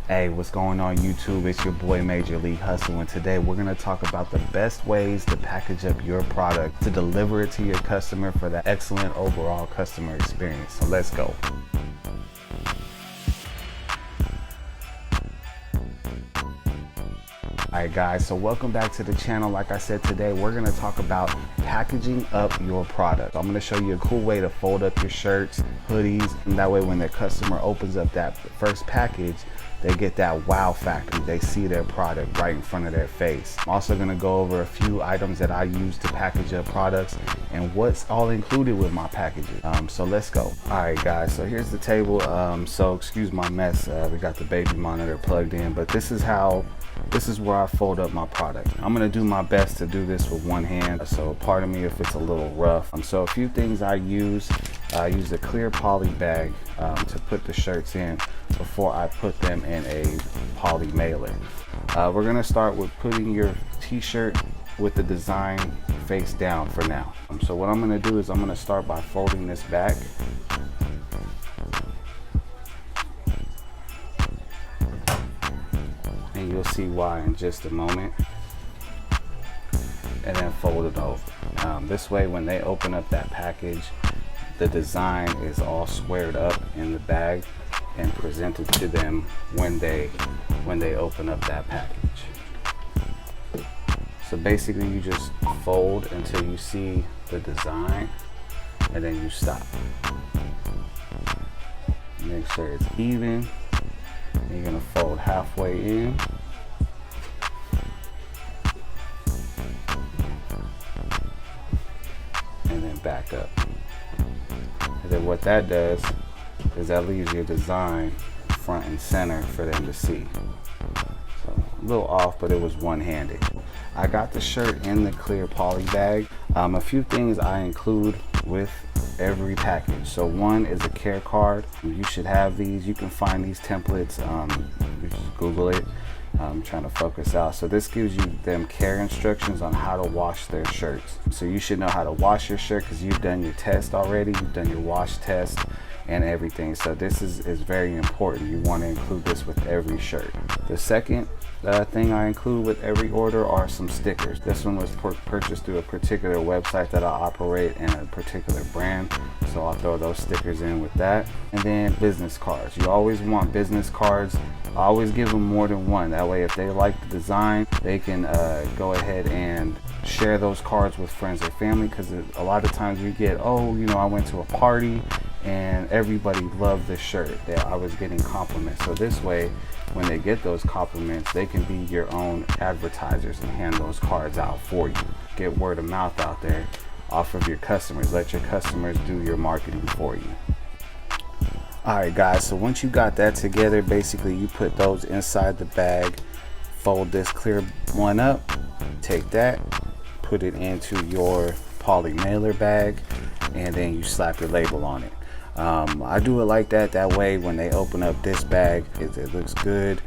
Hey, what's going on YouTube? It's your boy Major League Hustle, and today we're going to talk about the best ways to package up your product to deliver it to your customer for the excellent overall customer experience. So let's go. Alright guys, so welcome back to the channel. Like I said, today we're going to talk about packaging up your product. I'm going to show you a cool way to fold up your shirts, hoodies, and that way when their customer opens up that first package, they get that wow factor. They see their product right in front of their face. I'm also going to go over a few items that I use to package up products and what's all included with my packages. So let's go. Alright guys, so here's the table. So excuse my mess. We got the baby monitor plugged in, but this is where I fold up my product. I'm gonna do my best to do this with one hand, so pardon me if it's a little rough. So a few things I use a clear poly bag to put the shirts in before I put them in a poly mailer. We're gonna start with putting your t-shirt with the design face down for now. So what I'm gonna do is I'm gonna start by folding this back. And you'll see why in just a moment, and then fold it over. This way when they open up that package, the design is all squared up in the bag and presented to them when they open up that package. So basically you just fold until you see the design and then you stop. Make sure it's even. You're gonna fold halfway in. And then back up. And then what that does is that leaves your design front and center for them to see. So a little off, but it was one-handed. I got the shirt in the clear poly bag. A few things I include with every package. So one is a care card. You should have these. You can find these templates. You just Google it. I'm trying to focus out. So this gives you them care instructions on how to wash their shirts. So you should know how to wash your shirt because you've done your test already. You've done your wash test and everything. So this is very important. You want to include this with every shirt. The second thing I include with every order are some stickers. This one was purchased through a particular website that I operate and a particular brand, so I'll throw those stickers in with that. And then business cards. You always want business cards. I always give them more than one. That way if they like the design, they can go ahead and share those cards with friends or family, because a lot of times we get, oh, you know, I went to a party and everybody loved this shirt. I was getting compliments. So this way, when they get those compliments, they can be your own advertisers and hand those cards out for you. Get word of mouth out there off of your customers. Let your customers do your marketing for you. Alright guys, so once you got that together, basically you put those inside the bag, fold this clear one up, take that, put it into your poly mailer bag, and then you slap your label on it. I do it like that. That way when they open up this bag, it looks good.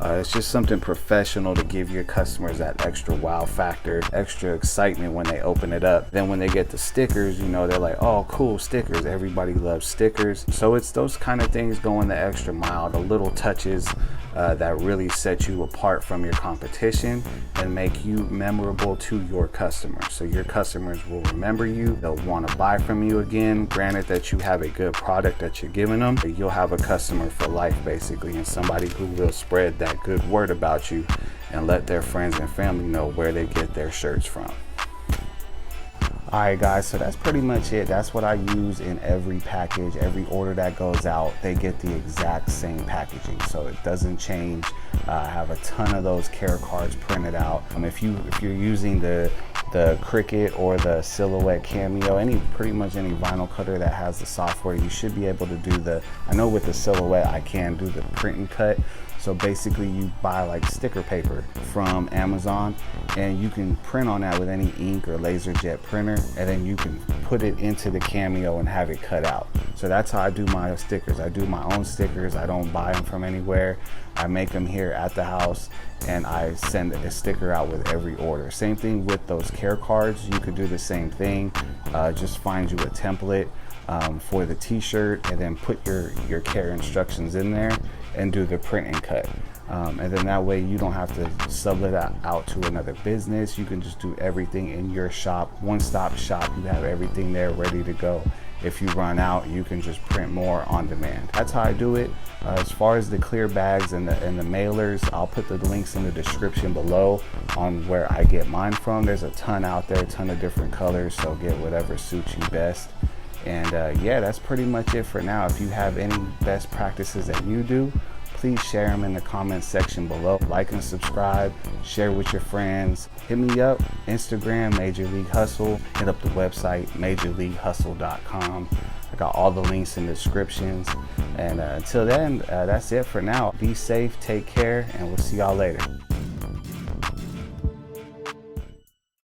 It's just something professional to give your customers that extra wow factor, extra excitement when they open it up. Then when they get the stickers, you know, they're like, oh, cool, stickers. Everybody loves stickers. So it's those kind of things going the extra mile, the little touches that really set you apart from your competition and make you memorable to your customers. So your customers will remember you. They'll want to buy from you again. Granted that you have a good product that you're giving them, but you'll have a customer for life basically, and somebody who will spread that good word about you and let their friends and family know where they get their shirts from. Alright guys, so that's pretty much it. That's what I use in every package. Every order that goes out, they get the exact same packaging, so it doesn't change. I have a ton of those care cards printed out. If you're using the Cricut or the Silhouette Cameo, pretty much any vinyl cutter that has the software, you should be able to do I know with the Silhouette I can do the print and cut. So basically you buy like sticker paper from Amazon and you can print on that with any ink or laser jet printer, and then you can put it into the Cameo and have it cut out. So that's how I do my stickers. I do my own stickers. I don't buy them from anywhere. I make them here at the house and I send a sticker out with every order. Same thing with those care cards. You could do the same thing. Just find you a template for the t-shirt and then put your care instructions in there, and do the print and cut. And then that way you don't have to sub it out to another business. You can just do everything in your shop, one-stop shop. You have everything there ready to go. If you run out, you can just print more on demand. That's how I do it. As far as the clear bags and the mailers, I'll put the links in the description below on where I get mine from. There's a ton out there, a ton of different colors, so get whatever suits you best. And yeah, that's pretty much it for now. If you have any best practices that you do, please share them in the comments section below. Like and subscribe, share with your friends. Hit me up, Instagram, Major League Hustle. Hit up the website, majorleaguehustle.com. I got all the links in the descriptions. And until then, that's it for now. Be safe, take care, and we'll see y'all later.